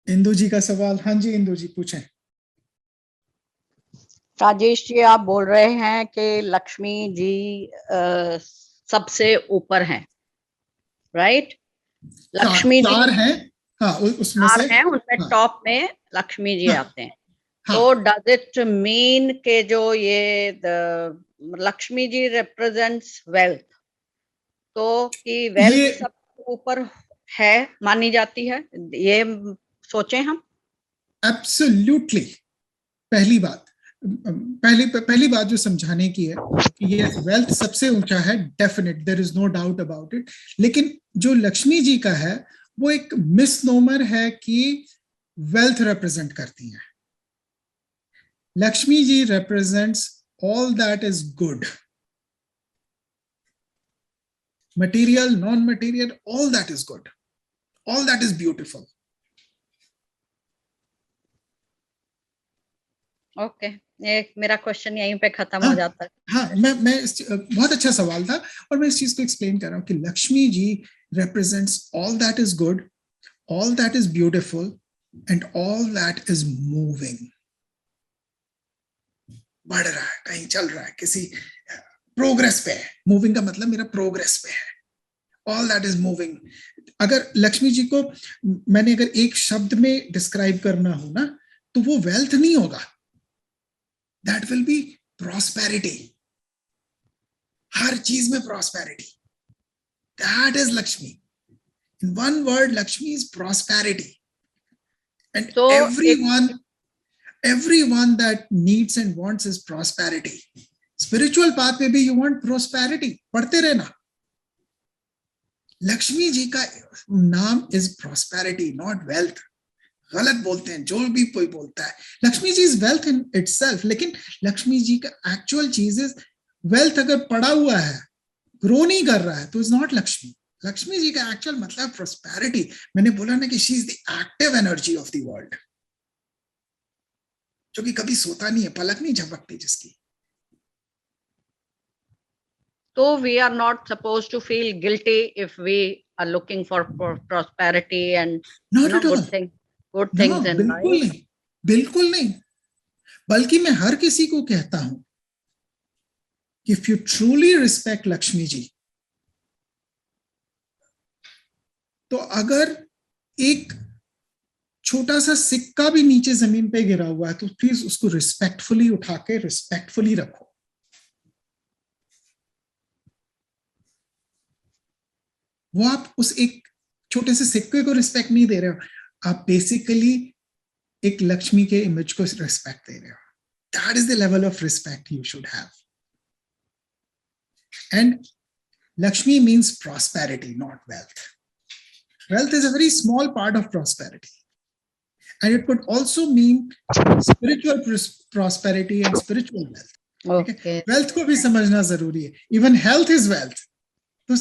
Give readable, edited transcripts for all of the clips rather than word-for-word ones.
इंदु जी का सवाल। हाँ जी इंदु जी पूछें। राजेश जी, आप बोल रहे हैं कि लक्ष्मी जी सबसे ऊपर हैं, राइट? लक्ष्मी जी चार हैं। हाँ उसमें चार से। हैं, उसमें हाँ टॉप में लक्ष्मी जी हाँ आते हैं। हाँ। तो डज इट मीन के जो ये लक्ष्मी जी रिप्रेजेंट्स वेल्थ, तो कि वेल्थ ये सबसे ऊपर है, मानी जाती है, ये सोचें हम? एब्सोल्युटली। पहली बात, पहली बात जो समझाने की है कि ये वेल्थ सबसे ऊंचा है, definite, there is no doubt about it. लेकिन जो लक्ष्मी जी का है वो एक मिसनोमर है कि वेल्थ रिप्रेजेंट करती है। Lakshmi ji represents all that is good, material, non-material, all that is good, all that is beautiful. Okay, ये मेरा क्वेश्चन यहीं पे खत्म हाँ हो जाता है। हाँ, बहुत अच्छा सवाल था और मैं इस चीज को एक्सप्लेन कर रहा हूँ कि Lakshmi ji represents all that is good, all that is beautiful and all that is moving. बढ़ रहा है, कहीं चल रहा है, किसी प्रोग्रेस पे है। मूविंग का मतलब मेरा प्रोग्रेस पे है। All that is moving. अगर लक्ष्मी जी को मैंने अगर एक शब्द में डिस्क्राइब करना हो ना, तो वो वेल्थ नहीं होगा, दैट विल बी प्रॉस्पेरिटी। हर चीज में prosperity, that is Lakshmi. In one word, Lakshmi is prosperity. And तो everyone that needs and wants is prosperity. Spiritual path में भी you want prosperity, पढ़ते रहना। लक्ष्मी जी का नाम इज प्रॉस्पेरिटी, नॉट वेल्थ। गलत बोलते हैं जो भी कोई बोलता है। लक्ष्मी जी इज वेल्थ इन इटसेल्फ, लेकिन लक्ष्मी जी का एक्चुअल चीज इज वेल्थ। अगर पड़ा हुआ है, ग्रो नहीं कर रहा है, तो इज नॉट लक्ष्मी। लक्ष्मी जी का एक्चुअल मतलब प्रोस्पेरिटी। मैंने बोला ना कि she is the active energy of the world, जो कि कभी सोता नहीं है, पलक नहीं झपकती जिसकी। So we are not supposed to feel guilty if we are looking for prosperity and not at all. good no, things in बिल्कुल life. नहीं, बिल्कुल नहीं। बल्कि मैं हर किसी को कहता हूं कि if you truly respect Lakshmi ji, तो अगर एक छोटा सा सिक्का भी नीचे जमीन पे गिरा हुआ है तो प्लीज उसको रिस्पेक्टफुली उठा के रिस्पेक्टफुली रखो। वो आप उस एक छोटे से सिक्के को रिस्पेक्ट नहीं दे रहे हो, आप बेसिकली एक लक्ष्मी के इमेज को रिस्पेक्ट दे रहे हो। That is the level of respect you should have. And Lakshmi means prosperity, not wealth. Wealth is a very small part of prosperity. And it could also mean spiritual prosperity and spiritual wealth. Okay. Wealth को भी समझना जरूरी है। Even health is wealth, तो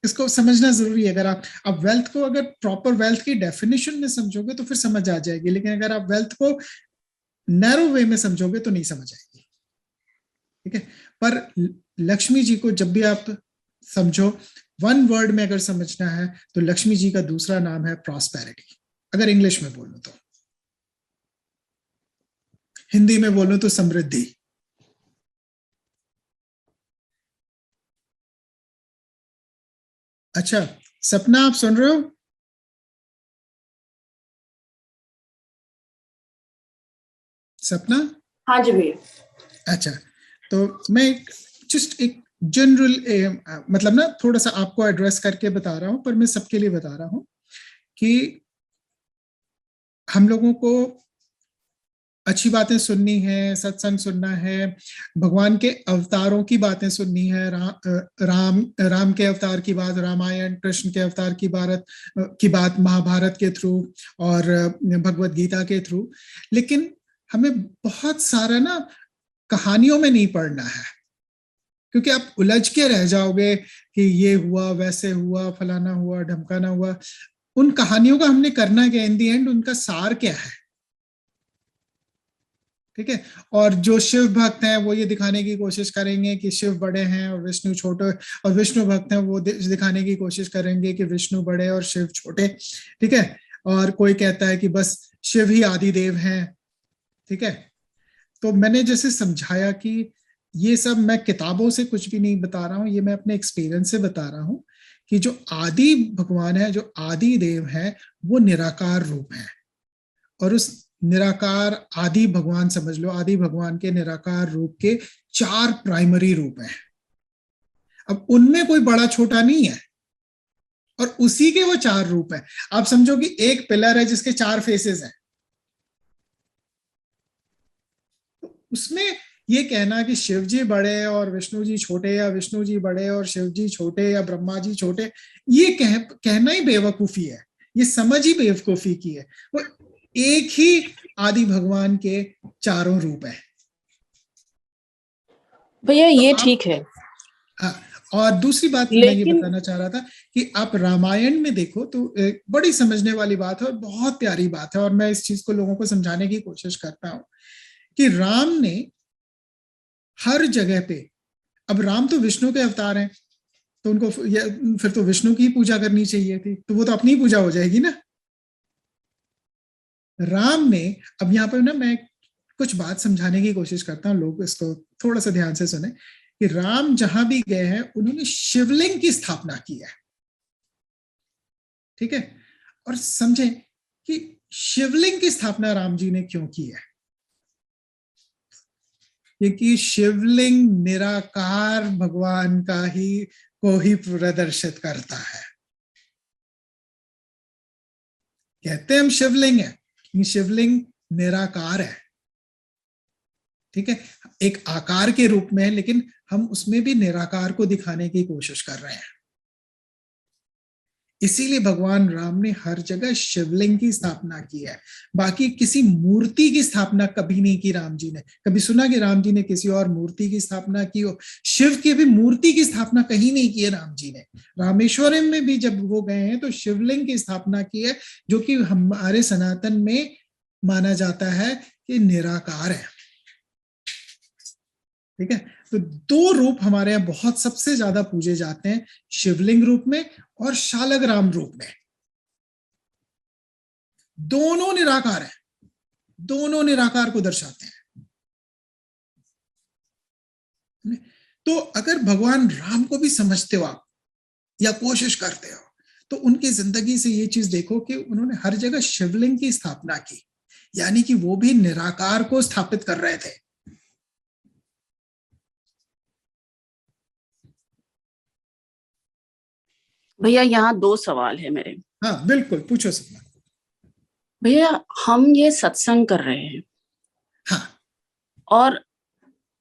इसको समझना जरूरी है। अगर आप वेल्थ को अगर प्रॉपर वेल्थ की डेफिनेशन में समझोगे तो फिर समझ आ जाएगी, लेकिन अगर आप वेल्थ को नैरो वे में समझोगे तो नहीं समझ आएगी। ठीक है, पर लक्ष्मी जी को जब भी आप समझो, वन वर्ड में अगर समझना है तो लक्ष्मी जी का दूसरा नाम है प्रॉस्पेरिटी। अगर इंग्लिश में बोलूं तो, हिंदी में बोलूं तो समृद्धि। अच्छा सपना, आप सुन रहे हो? सपना? हाँ जी भैया। अच्छा, तो मैं जस्ट एक जनरल मतलब ना थोड़ा सा आपको एड्रेस करके बता रहा हूं, पर मैं सबके लिए बता रहा हूं कि हम लोगों को अच्छी बातें सुननी है, सत्संग सुनना है, भगवान के अवतारों की बातें सुननी है। राम के अवतार की बात, रामायण, कृष्ण के अवतार की बात महाभारत के थ्रू और भगवत गीता के थ्रू। लेकिन हमें बहुत सारा ना कहानियों में नहीं पढ़ना है, क्योंकि आप उलझ के रह जाओगे कि ये हुआ, वैसे हुआ, फलाना हुआ, ढमकाना हुआ। उन कहानियों का हमने करना क्या? इन दी एंड उनका सार क्या है? ठीक है। और जो शिव भक्त हैं वो ये दिखाने की कोशिश करेंगे कि शिव बड़े हैं और विष्णु छोटे, और विष्णु भक्त हैं वो दिखाने की कोशिश करेंगे कि विष्णु बड़े और शिव छोटे। ठीक है। और कोई कहता है कि बस शिव ही आदिदेव हैं, ठीक है। तो मैंने जैसे समझाया कि ये सब मैं किताबों से कुछ भी नहीं बता रहा हूँ, ये मैं अपने एक्सपीरियंस से बता रहा हूँ कि जो आदि भगवान है, जो आदि देव है, वो निराकार रूप है। और उस निराकार आदि भगवान समझ लो, आदि भगवान के निराकार रूप के 4 प्राइमरी रूप हैं। अब उनमें कोई बड़ा छोटा नहीं है, और उसी के वो 4 रूप हैं। आप समझो कि एक पिलर है जिसके 4 फेसेस हैं। उसमें ये कहना कि शिव जी बड़े और विष्णु जी छोटे, या विष्णु जी बड़े और शिव जी छोटे, या ब्रह्मा जी छोटे, ये कहना ही बेवकूफी है, ये समझ ही बेवकूफी की है। वो एक ही आदि भगवान के 4 रूप है भैया, ये तो ठीक है। हाँ, और दूसरी बात मैं ये बताना चाह रहा था कि आप रामायण में देखो तो एक बड़ी समझने वाली बात है और बहुत प्यारी बात है, और मैं इस चीज को लोगों को समझाने की कोशिश करता हूं कि राम ने हर जगह पे, अब राम तो विष्णु के अवतार हैं, तो उनको फिर तो विष्णु की पूजा करनी चाहिए थी, तो वो तो अपनी पूजा हो जाएगी ना। राम ने, अब यहाँ पर ना मैं कुछ बात समझाने की कोशिश करता हूँ, लोग इसको थोड़ा सा ध्यान से सुने, कि राम जहां भी गए हैं उन्होंने शिवलिंग की स्थापना की है, ठीक है। और समझे कि शिवलिंग की स्थापना राम जी ने क्यों की है, क्योंकि शिवलिंग निराकार भगवान का ही प्रदर्शित करता है। कहते हैं हम शिवलिंग है, लेकिन शिवलिंग निराकार है, ठीक है। एक आकार के रूप में है, लेकिन हम उसमें भी निराकार को दिखाने की कोशिश कर रहे हैं। इसीलिए भगवान राम ने हर जगह शिवलिंग की स्थापना की है, बाकी किसी मूर्ति की स्थापना कभी नहीं की राम जी ने। कभी सुना कि राम जी ने किसी और मूर्ति की स्थापना की हो? शिव की भी मूर्ति की स्थापना कहीं नहीं की है राम जी ने। रामेश्वरम में भी जब वो गए हैं तो शिवलिंग की स्थापना की है, जो कि हमारे सनातन में माना जाता है कि निराकार है, ठीक है। तो 2 रूप हमारे यहाँ बहुत सबसे ज्यादा पूजे जाते हैं, शिवलिंग रूप में और शालग्राम रूप में। दोनों निराकार है, दोनों निराकार को दर्शाते हैं। तो अगर भगवान राम को भी समझते हो आप या कोशिश करते हो, तो उनकी जिंदगी से ये चीज देखो कि उन्होंने हर जगह शिवलिंग की स्थापना की, यानी कि वो भी निराकार को स्थापित कर रहे थे। भैया, यहाँ 2 सवाल है मेरे। हाँ बिल्कुल, पूछो सवाल। भैया, हम ये सत्संग कर रहे हैं, हाँ, और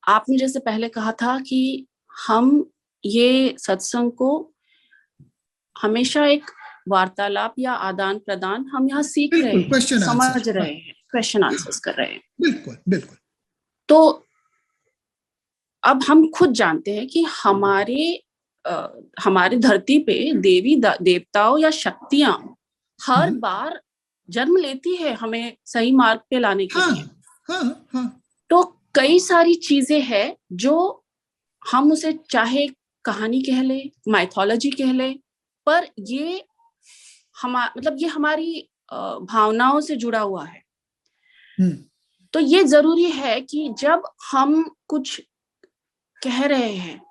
आपने जैसे पहले कहा था कि हम ये सत्संग को हमेशा एक वार्तालाप या आदान प्रदान, हम यहाँ सीख रहे बिल्कुल, हैं, क्वेश्चन समझ आंसर, रहे हैं, क्वेश्चन आंसर्स कर रहे हैं। बिल्कुल बिल्कुल। तो अब हम खुद जानते हैं कि हमारे धरती पे देवी देवताओं या शक्तियां हर बार जन्म लेती है हमें सही मार्ग पे लाने के लिए। हाँ हाँ। तो कई सारी चीजें हैं जो हम उसे चाहे कहानी कह ले, माइथोलॉजी कह ले, पर ये मतलब ये हमारी भावनाओं से जुड़ा हुआ है। तो ये जरूरी है कि जब हम कुछ कह रहे हैं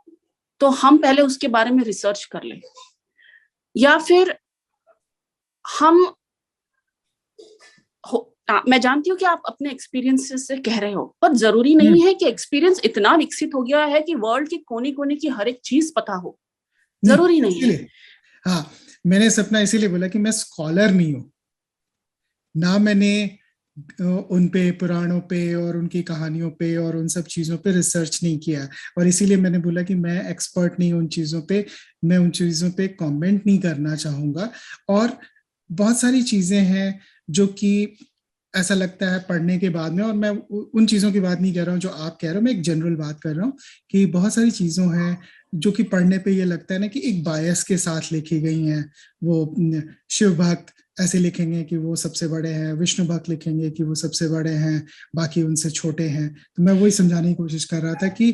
तो हम पहले उसके बारे में रिसर्च कर लें, या फिर मैं जानती हूँ कि आप अपने एक्सपीरियंस से कह रहे हो, पर जरूरी नहीं है कि एक्सपीरियंस इतना विकसित हो गया है कि वर्ल्ड के कोने कोने की हर एक चीज पता हो, जरूरी नहीं है। हाँ, मैंने सपना इसीलिए बोला कि मैं स्कॉलर नहीं हूं ना, मैंने उन पे पुराणों पे और उनकी कहानियों पे और उन सब चीजों पे रिसर्च नहीं किया, और इसीलिए मैंने बोला कि मैं एक्सपर्ट नहीं उन चीजों पे, मैं उन चीजों पे कमेंट नहीं करना चाहूंगा। और बहुत सारी चीजें हैं जो कि ऐसा लगता है पढ़ने के बाद में, और मैं उन चीजों की बात नहीं कर रहा हूँ जो आप कह रहे हो, मैं एक जनरल बात कर रहा हूँ कि बहुत सारी चीजों हैं जो कि पढ़ने पे ये लगता है ना कि एक बायस के साथ लिखी गई हैं। वो शिव भक्त ऐसे लिखेंगे कि वो सबसे बड़े हैं, विष्णु भक्त लिखेंगे कि वो सबसे बड़े हैं, बाकी उनसे छोटे हैं। तो मैं वही समझाने की कोशिश कर रहा था कि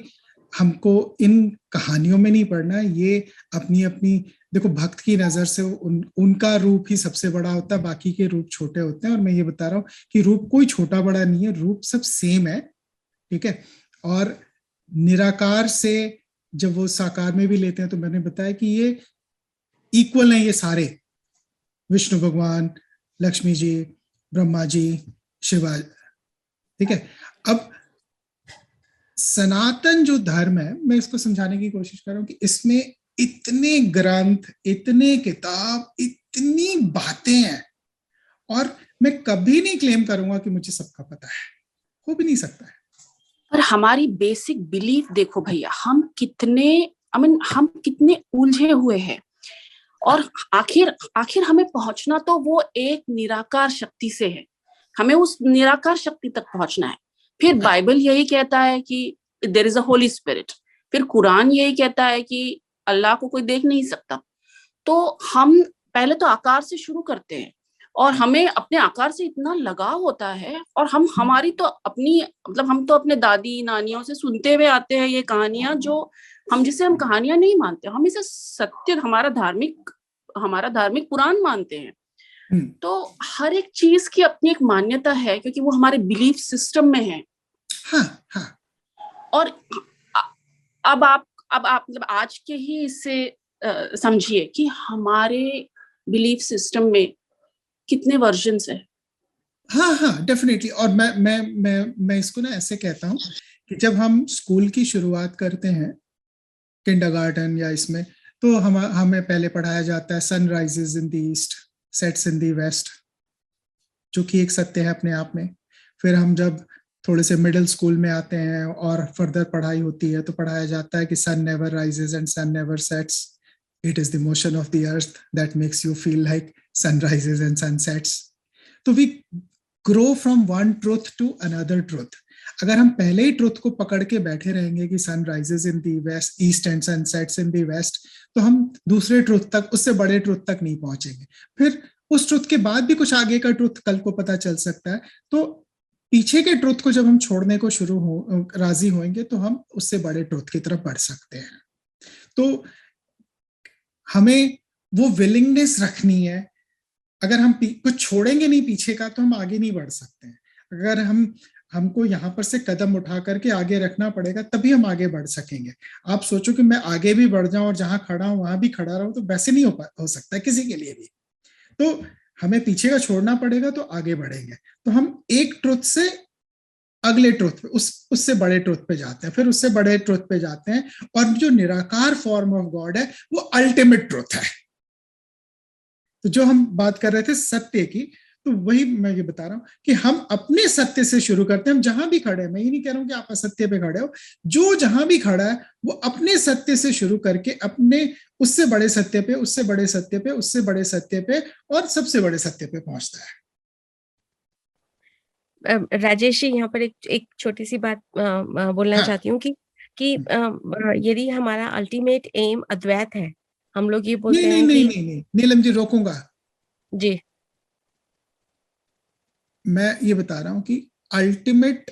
हमको इन कहानियों में नहीं पढ़ना है, ये अपनी अपनी, देखो भक्त की नजर से उनका रूप ही सबसे बड़ा होता है, बाकी के रूप छोटे होते हैं। और मैं ये बता रहा हूँ कि रूप कोई छोटा बड़ा नहीं है, रूप सब सेम है, ठीक है। और निराकार से जब वो साकार में भी लेते हैं तो मैंने बताया कि ये इक्वल है, ये सारे, विष्णु भगवान, लक्ष्मी जी, ब्रह्मा जी, शिवा, ठीक है। अब सनातन जो धर्म है, मैं इसको समझाने की कोशिश कर रहा हूं कि इसमें इतने ग्रंथ, इतने किताब, इतनी बातें हैं, और मैं कभी नहीं क्लेम करूंगा कि मुझे सबका पता है, हो भी नहीं सकता है। पर हमारी बेसिक बिलीफ देखो भैया, हम कितने उलझे हुए हैं, और आखिर हमें पहुंचना तो वो एक निराकार शक्ति से है, हमें उस निराकार शक्ति तक पहुंचना है। फिर बाइबल यही कहता है कि there is a holy spirit, फिर कुरान यही कहता है कि अल्लाह को कोई देख नहीं सकता। तो हम पहले तो आकार से शुरू करते हैं, और हमें अपने आकार से इतना लगाव होता है, और हमारी तो अपनी, मतलब हम तो अपने दादी नानियों से सुनते हुए आते हैं ये कहानियां, जो जिसे हम कहानियां नहीं मानते, हम इसे सत्य, हमारा धार्मिक पुराण मानते हैं। तो हर एक चीज की अपनी एक मान्यता है, क्योंकि वो हमारे बिलीफ सिस्टम में है। हाँ, हाँ। और अब आप मतलब आज के ही इससे समझिए कि हमारे बिलीफ सिस्टम में कितने वर्जन्स है। हाँ हाँ, डेफिनेटली। और मैं इसको ना ऐसे कहता हूँ कि जब हम स्कूल की शुरुआत करते हैं, किंडरगार्टन या इसमें, तो हमें पहले पढ़ाया जाता है sun rises in the east, sets in the west, जो कि एक सत्य है अपने आप में। फिर हम जब थोड़े से मिडिल स्कूल में आते हैं और फर्दर पढ़ाई होती है, तो पढ़ाया जाता है कि sun never rises and sun never sets, it is the motion of the earth that makes you feel like sun rises and sun sets. तो we grow from one truth to another truth. अगर हम पहले ही truth को पकड़ के बैठे रहेंगे कि sun rises in the west east and sun sets in the west, तो हम दूसरे ट्रुथ तक, उससे बड़े ट्रुथ तक नहीं पहुंचेंगे। फिर उस ट्रुथ के बाद भी कुछ आगे का ट्रुथ कल को पता चल सकता है, तो पीछे के ट्रुथ को जब हम छोड़ने को राजी होंगे, तो हम उससे बड़े ट्रुथ की तरफ बढ़ सकते हैं। तो हमें वो विलिंगनेस रखनी है। अगर हम कुछ छोड़ेंगे नहीं पीछे का, तो हम आगे नहीं बढ़ सकते हैं। अगर हमको यहाँ पर से कदम उठा करके आगे रखना पड़ेगा, तभी हम आगे बढ़ सकेंगे। आप सोचो कि मैं आगे भी बढ़ जाऊं और जहां खड़ा हूं वहां भी खड़ा रहूं, तो वैसे नहीं हो सकता किसी के लिए भी। तो हमें पीछे का छोड़ना पड़ेगा, तो आगे बढ़ेंगे। तो हम एक ट्रुथ से अगले ट्रुथ पे, उससे बड़े ट्रुथ पे जाते हैं, फिर उससे बड़े ट्रुथ पे जाते हैं, और जो निराकार फॉर्म ऑफ गॉड है वो अल्टीमेट ट्रुथ है। तो जो हम बात कर रहे थे सत्य की, तो वही मैं ये बता रहा हूं कि हम अपने सत्य से शुरू करते हैं। हम जहां भी खड़े हैं, मैं ये नहीं कह रहा हूं कि आप असत्य पे खड़े हो, जो जहां भी खड़ा है वो अपने सत्य से शुरू करके अपने उससे बड़े सत्य पे, उससे बड़े सत्य पे, उससे बड़े सत्य पे, और सबसे बड़े सत्य पे पहुंचता है। राजेश जी, यहाँ पर एक छोटी सी बात बोलना चाहती हूँ कि यदि हमारा अल्टीमेट एम अद्वैत है, हम लोग ये बोलते हैं कि नहीं, नीलम जी रोकूंगा जी। मैं ये बता रहा हूं कि अल्टीमेट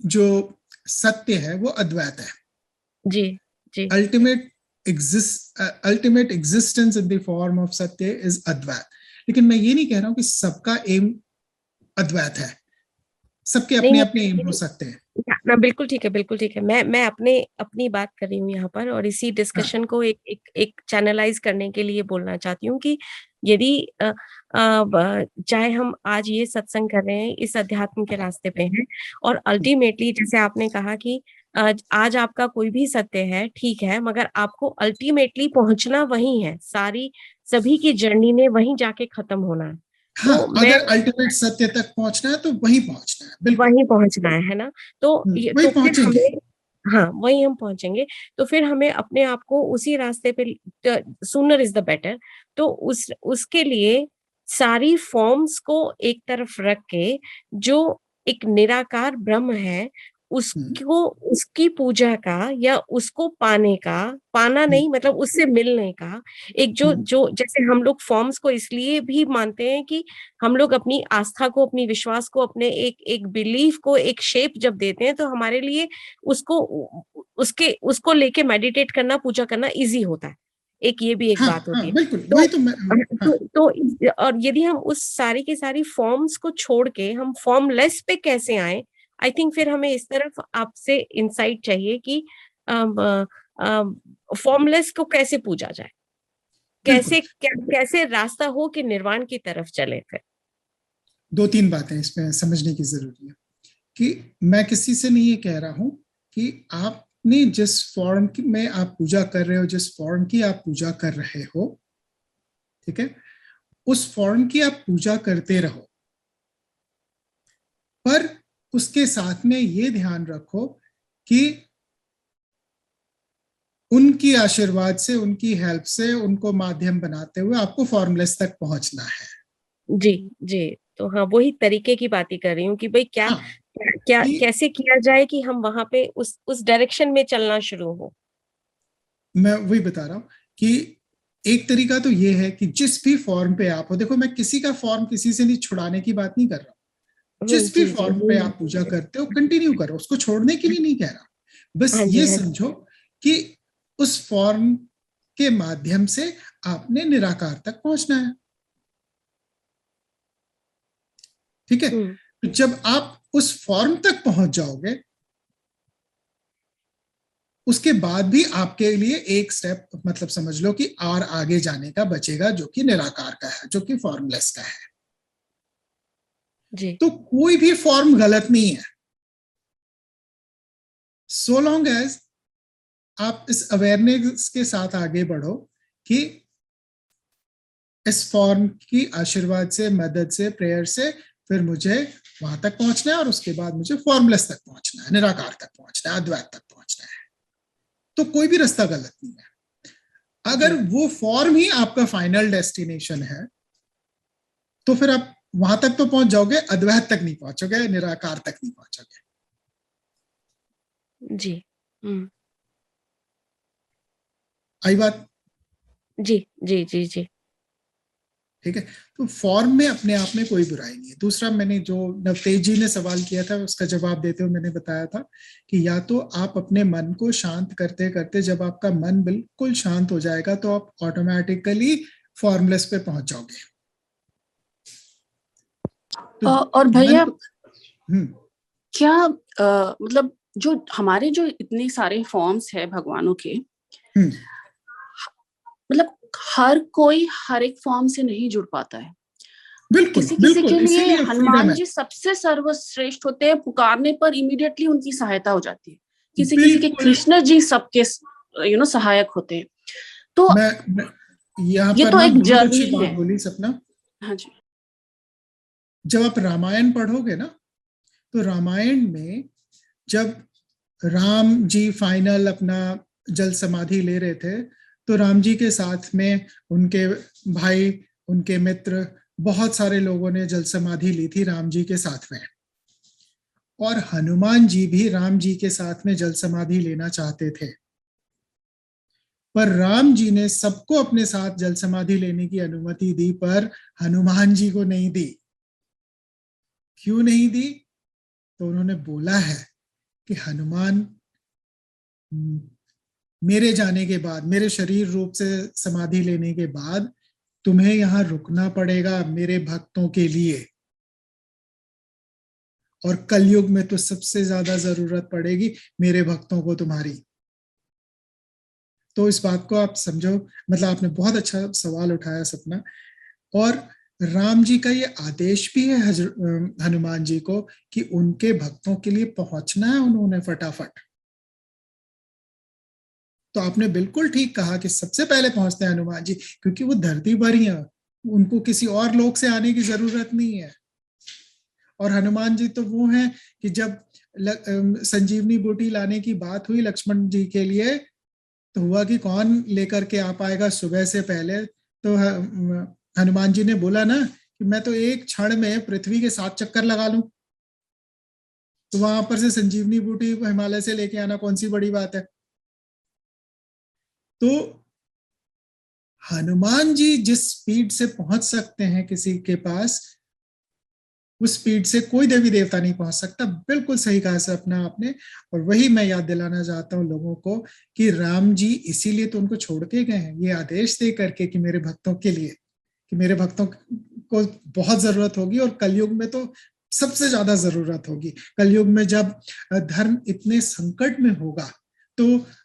जो सत्य है वो अद्वैत है। जी जी। Ultimate existence in the form of satya is Advaita. लेकिन मैं ये नहीं कह रहा हूं कि सबका एम अद्वैत है, सबके अपने अपने एम हो सकते हैं ना। बिल्कुल ठीक है, बिल्कुल ठीक है। मैं अपनी बात कर रही हूँ यहाँ पर, और इसी डिस्कशन को एक चैनलाइज करने के लिए बोलना चाहती हूँ कि यदि चाहे हम आज ये सत्संग कर रहे हैं, इस अध्यात्म के रास्ते पे हैं, और अल्टीमेटली जैसे आपने कहा कि आज आपका कोई भी सत्य है, ठीक है, मगर आपको अल्टीमेटली पहुंचना वही है, सभी की जर्नी ने वहीं जाके खत्म होना है। हाँ, तो अगर अल्टीमेट सत्य तक पहुंचना है तो वहीं पहुंचना है, बिल्कुल वहीं पहुंचना है ना। तो वहीं पहुंचेंगे। हाँ, वहीं हम पहुंचेंगे। तो फिर हमें अपने आप को उसी रास्ते पे, सूनर इज द बेटर। तो उसके लिए सारी फॉर्म्स को एक तरफ रख के, जो एक निराकार ब्रह्म है, उसको, उसकी पूजा का या उसको पाना नहीं, मतलब उससे मिलने का एक जो जैसे हम लोग फॉर्म्स को इसलिए भी मानते हैं कि हम लोग अपनी आस्था को, अपनी विश्वास को, अपने एक बिलीफ को एक शेप जब देते हैं, तो हमारे लिए उसको उसको लेके मेडिटेट करना, पूजा करना इजी होता है। एक ये भी एक हाँ बात होती हाँ है। बिल्कुल, तो वही तो मैं, हाँ और यदि हम उस सारी की सारी फॉर्म्स को छोड़ के हम फॉर्मलेस पे कैसे आए, आई थिंक फिर हमें इस तरफ आपसे इंसाइट चाहिए कि फॉर्मलेस को कैसे पूजा जाए, बिल्कुल। कैसे रास्ता हो कि निर्वाण की तरफ चले। फिर 2-3 बातें इसमें समझने की जरूरी है कि मैं किसी से नहीं ये कह रहा हूं कि आपने जिस फॉर्म की में आप पूजा कर रहे हो, जिस फॉर्म की आप पूजा कर रहे हो, ठीक है, उस फॉर्म की आप पूजा करते रहो, पर उसके साथ में ये ध्यान रखो कि उनकी आशीर्वाद से, उनकी हेल्प से, उनको माध्यम बनाते हुए आपको फॉर्मलेस तक पहुंचना है। जी जी, तो हाँ वही तरीके की बात ही कर रही हूँ कि भाई क्या हाँ क्या कि कैसे किया जाए कि हम वहां पे उस डायरेक्शन में चलना शुरू हो। मैं वही बता रहा हूं कि एक तरीका तो ये है कि जिस भी फॉर्म पे आप हो, देखो मैं किसी का फॉर्म किसी से नहीं छुड़ाने की बात नहीं कर रहा हूं, जिस भी जी जी, फॉर्म पे आप पूजा करते हो कंटिन्यू करो, उसको छोड़ने के लिए नहीं कह रहा, बस हाँ जी ये हाँ जी, समझो कि उस फॉर्म के माध्यम से आपने निराकार तक पहुंचना है, ठीक है। तो जब आप उस फॉर्म तक पहुंच जाओगे, उसके बाद भी आपके लिए एक स्टेप, मतलब समझ लो कि और आगे जाने का बचेगा, जो कि निराकार का है, जो कि फॉर्मलेस का है। जी तो कोई भी फॉर्म गलत नहीं है, सो लॉन्ग एज आप इस अवेयरनेस के साथ आगे बढ़ो कि इस फॉर्म की आशीर्वाद से, मदद से, प्रेयर से फिर मुझे वहां तक पहुंचना है और उसके बाद मुझे फॉर्मलेस तक पहुंचना है, निराकार तक पहुंचना है, अद्वैत तक पहुंचना है। तो कोई भी रास्ता गलत नहीं है। अगर जी वो फॉर्म ही आपका फाइनल डेस्टिनेशन है तो फिर आप वहां तक तो पहुंच जाओगे, अद्वैत तक नहीं पहुंचोगे, निराकार तक नहीं पहुंचोगे। जी आई बात? जी जी जी जी, ठीक है। तो फॉर्म में अपने आप में कोई बुराई नहीं है। दूसरा, मैंने जो नवतेज जी ने सवाल किया था उसका जवाब देते हुए मैंने बताया था कि या तो आप अपने मन को शांत करते करते, जब आपका मन बिल्कुल शांत हो जाएगा तो आप ऑटोमेटिकली फॉर्मलेस पे पहुंच जाओगे। तो और मन भैया को, हम्म, क्या मतलब जो हमारे जो इतने सारे फॉर्म्स है भगवानों के, हम्म, मतलब हर कोई हर एक फॉर्म से नहीं जुड़ पाता है। बिल्कुल किसी किसी के बिल्कुल, लिए इसीलिए फ्रीडम हनुमान है। जी सबसे सर्वश्रेष्ठ होते हैं, पुकारने पर इमीडिएटली उनकी सहायता हो जाती है। किसी किसी के बिल्कुल। कृष्ण जी सबके सहायक होते हैं। तो मैं यहाँ ये पर तो ना एक बहुत अच्छी जर्नी बात है। बोली सपना। हाँ जी। जब आप रामायण पढ़ोगे ना, तो रामायण में जब राम जी फाइनल अपना जल समाधि ले रहे थे, तो राम जी के साथ में उनके भाई, उनके मित्र, बहुत सारे लोगों ने जल समाधि ली थी राम जी के साथ में। और हनुमान जी भी राम जी के साथ में जल समाधि लेना चाहते थे, पर राम जी ने सबको अपने साथ जल समाधि लेने की अनुमति दी, पर हनुमान जी को नहीं दी। क्यों नहीं दी? तो उन्होंने बोला है कि हनुमान, मेरे जाने के बाद, मेरे शरीर रूप से समाधि लेने के बाद तुम्हें यहां रुकना पड़ेगा मेरे भक्तों के लिए, और कलयुग में तो सबसे ज्यादा जरूरत पड़ेगी मेरे भक्तों को तुम्हारी। तो इस बात को आप समझो, मतलब आपने बहुत अच्छा सवाल उठाया सपना। और राम जी का ये आदेश भी है हनुमान जी को कि उनके भक्तों के लिए पहुंचना है उन्होंने फटाफट। तो आपने बिल्कुल ठीक कहा कि सबसे पहले पहुंचते हैं हनुमान जी, क्योंकि वो धरती पर ही है, उनको किसी और लोक से आने की जरूरत नहीं है। और हनुमान जी तो वो हैं कि जब संजीवनी बूटी लाने की बात हुई लक्ष्मण जी के लिए, तो हुआ कि कौन लेकर के आ पाएगा सुबह से पहले, तो हनुमान जी ने बोला ना कि मैं तो एक क्षण में पृथ्वी के 7 चक्कर लगा लूं। तो वहां पर से संजीवनी बूटी हिमालय से लेके आना कौन सी बड़ी बात है? तो हनुमान जी जिस स्पीड से पहुंच सकते हैं किसी के पास, उस स्पीड से कोई देवी देवता नहीं पहुंच सकता। बिल्कुल सही कहा सर अपना आपने। और वही मैं याद दिलाना चाहता हूँ लोगों को कि राम जी इसीलिए तो उनको छोड़ के गए हैं, ये आदेश दे करके कि मेरे भक्तों के लिए, कि मेरे भक्तों को बहुत जरूरत होगी, और कलयुग में तो सबसे ज्यादा जरूरत होगी। कलयुग में जब धर्म इतने संकट में होगा तो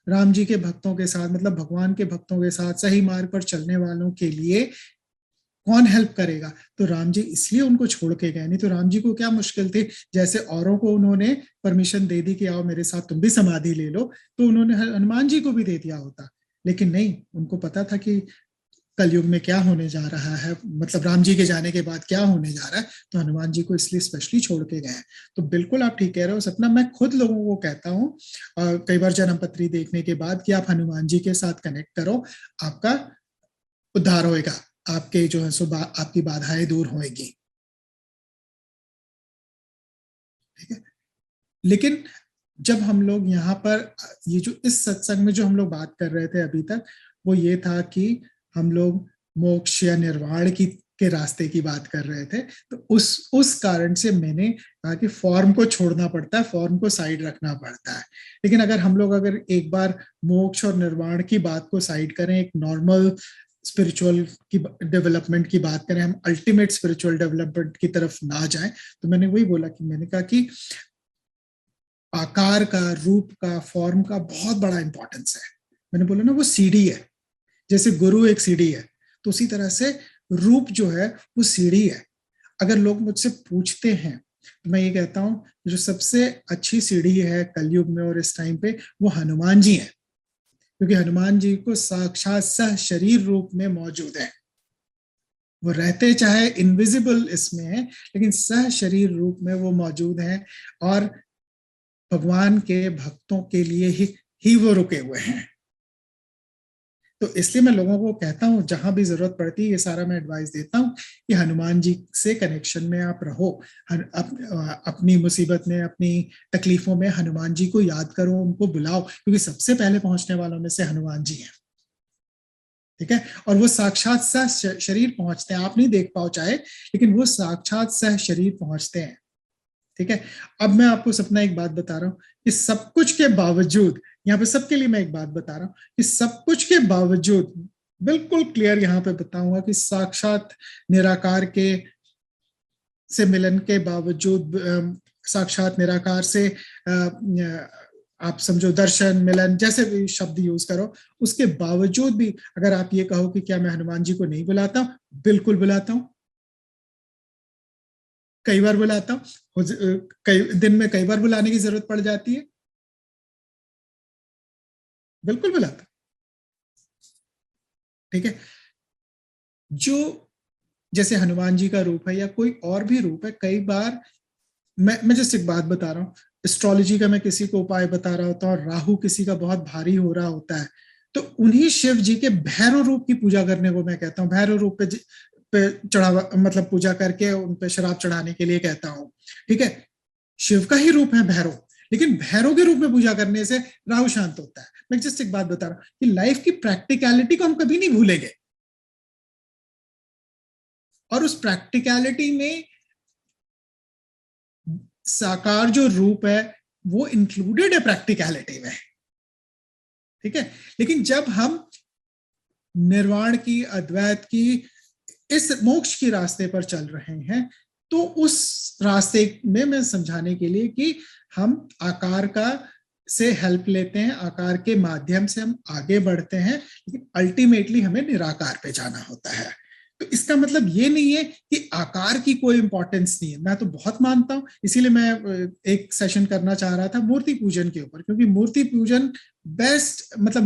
राम जी के भक्तों के साथ, मतलब भगवान के भक्तों के साथ, सही मार्ग पर चलने वालों के लिए कौन हेल्प करेगा? तो राम जी इसलिए उनको छोड़ के गए। नहीं तो राम जी को क्या मुश्किल थी, जैसे औरों को उन्होंने परमिशन दे दी कि आओ मेरे साथ तुम भी समाधि ले लो, तो उन्होंने हनुमान जी को भी दे दिया होता। लेकिन नहीं, उनको पता था कि कलयुग में क्या होने जा रहा है, मतलब राम जी के जाने के बाद क्या होने जा रहा है, तो हनुमान जी को इसलिए स्पेशली छोड़ के गए। तो बिल्कुल आप ठीक कह रहे हो सपना। मैं खुद लोगों को कहता हूँ कई बार जन्मपत्री देखने के बाद कि आप हनुमान जी के साथ कनेक्ट करो, आपका उद्धार होएगा, आपके जो है सो आपकी बाधाएं दूर होएगी। ठीक है। लेकिन जब हम लोग यहाँ पर ये जो इस सत्संग में जो हम लोग बात कर रहे थे अभी तक, वो ये था कि हम लोग मोक्ष या निर्वाण के रास्ते की बात कर रहे थे। तो उस कारण से मैंने कहा कि फॉर्म को छोड़ना पड़ता है, फॉर्म को साइड रखना पड़ता है। लेकिन अगर एक बार मोक्ष और निर्वाण की बात को साइड करें, एक नॉर्मल स्पिरिचुअल की डेवलपमेंट की बात करें, हम अल्टीमेट स्पिरिचुअल डेवलपमेंट की तरफ ना जाएं, तो मैंने वही बोला कि मैंने कहा कि आकार का, रूप का, फॉर्म का बहुत बड़ा इंपॉर्टेंस है। मैंने बोला ना वो सीढ़ी है, जैसे गुरु एक सीढ़ी है, तो उसी तरह से रूप जो है वो सीढ़ी है। अगर लोग मुझसे पूछते हैं तो मैं ये कहता हूं जो सबसे अच्छी सीढ़ी है कलयुग में और इस टाइम पे, वो हनुमान जी है, क्योंकि हनुमान जी को साक्षात सह शरीर रूप में मौजूद है। वो रहते चाहे इनविजिबल इसमें है, लेकिन सह शरीर रूप में वो मौजूद है, और भगवान के भक्तों के लिए ही वो रुके हुए हैं। तो इसलिए मैं लोगों को कहता हूं, जहां भी जरूरत पड़ती है, ये सारा मैं एडवाइस देता हूं कि हनुमान जी से कनेक्शन में आप रहो। अपनी मुसीबत में, अपनी तकलीफों में हनुमान जी को याद करो, उनको बुलाओ, क्योंकि सबसे पहले पहुंचने वालों में से हनुमान जी हैं। ठीक है। और वो साक्षात सह शरीर पहुंचते हैं, आप नहीं देख पाओ चाहे, लेकिन वो साक्षात सह शरीर पहुंचते हैं। ठीक है। अब मैं आपको सपना एक बात बता रहा हूं कि सब कुछ के बावजूद, यहाँ पे सबके लिए मैं एक बात बता रहा हूं कि सब कुछ के बावजूद, बिल्कुल क्लियर यहाँ पे बताऊंगा कि साक्षात निराकार के से मिलन के बावजूद, साक्षात निराकार से आप समझो दर्शन, मिलन, जैसे भी शब्द यूज करो, उसके बावजूद भी अगर आप ये कहो कि क्या मैं हनुमान जी को नहीं बुलाता, बिल्कुल बुलाता हूं। कई बार बुलाता हूं, कई दिन में कई बार बुलाने की जरूरत पड़ जाती है, बिल्कुल बुलाता। ठीक है। जो जैसे हनुमान जी का रूप है या कोई और भी रूप है, कई बार मैं जैसे एक बात बता रहा हूँ, एस्ट्रोलॉजी का मैं किसी को उपाय बता रहा होता हूँ और राहु किसी का बहुत भारी हो रहा होता है, तो उन्हीं शिव जी के भैरव रूप की पूजा करने को मैं कहता हूँ। भैरव रूप पे चढ़ावा, मतलब पूजा करके उन पे शराब चढ़ाने के लिए कहता हूँ। ठीक है। शिव का ही रूप है भैरव, लेकिन भैरव के रूप में पूजा करने से राहु शांत होता है। मैं जस्ट एक बात बता रहा हूँ कि लाइफ की प्रैक्टिकलिटी को हम कभी नहीं भूलेंगे, और उस प्रैक्टिकलिटी में साकार जो रूप है वो इंक्लूडेड है प्रैक्टिकलिटी में। ठीक है। लेकिन जब हम निर्वाण की, अद्वैत की, इस मोक्ष के रास्ते पर चल रहे हैं, तो उस रास्ते में मैं समझाने के लिए कि हम आकार का से हेल्प लेते हैं, आकार के माध्यम से हम आगे बढ़ते हैं, लेकिन अल्टीमेटली हमें निराकार पे जाना होता है। तो इसका मतलब ये नहीं है कि आकार की कोई इंपॉर्टेंस नहीं है, मैं तो बहुत मानता हूं। इसीलिए मैं एक सेशन करना चाह रहा था मूर्ति पूजन के ऊपर, क्योंकि मूर्ति पूजन बेस्ट, मतलब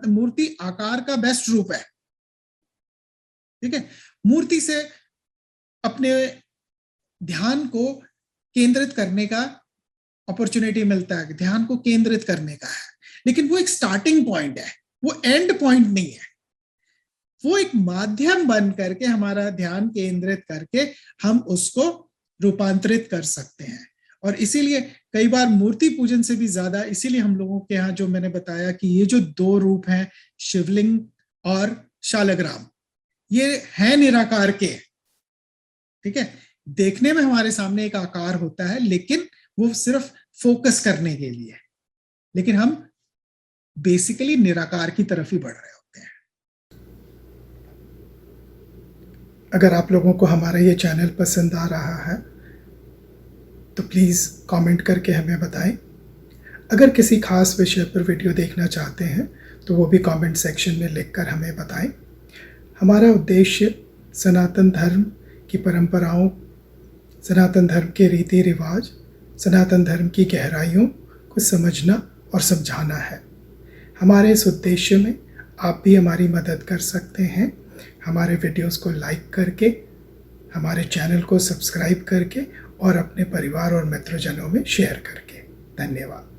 मूर्ति आकार का बेस्ट रूप है। ठीक है। मूर्ति से अपने ध्यान को केंद्रित करने का अपॉर्चुनिटी मिलता है, ध्यान को केंद्रित करने का है, लेकिन वो एक स्टार्टिंग पॉइंट है, वो एंड पॉइंट नहीं है। वो एक माध्यम बन करके हमारा ध्यान केंद्रित करके हम उसको रूपांतरित कर सकते हैं। और इसीलिए कई बार मूर्ति पूजन से भी ज्यादा, इसीलिए हम लोगों के यहाँ जो मैंने बताया कि ये जो दो रूप हैं, शिवलिंग और शालग्राम, ये है निराकार के। ठीक है। देखने में हमारे सामने एक आकार होता है, लेकिन वो सिर्फ फोकस करने के लिए, लेकिन हम बेसिकली निराकार की तरफ ही बढ़ रहे होते हैं। अगर आप लोगों को हमारा ये चैनल पसंद आ रहा है तो प्लीज़ कमेंट करके हमें बताएं। अगर किसी खास विषय पर वीडियो देखना चाहते हैं तो वो भी कमेंट सेक्शन में लिखकर हमें बताएं। हमारा उद्देश्य सनातन धर्म की परंपराओं, सनातन धर्म के रीति रिवाज, सनातन धर्म की गहराइयों को समझना और समझाना है। हमारे इस उद्देश्य में आप भी हमारी मदद कर सकते हैं, हमारे वीडियोस को लाइक करके, हमारे चैनल को सब्सक्राइब करके और अपने परिवार और मित्रजनों में शेयर करके। धन्यवाद।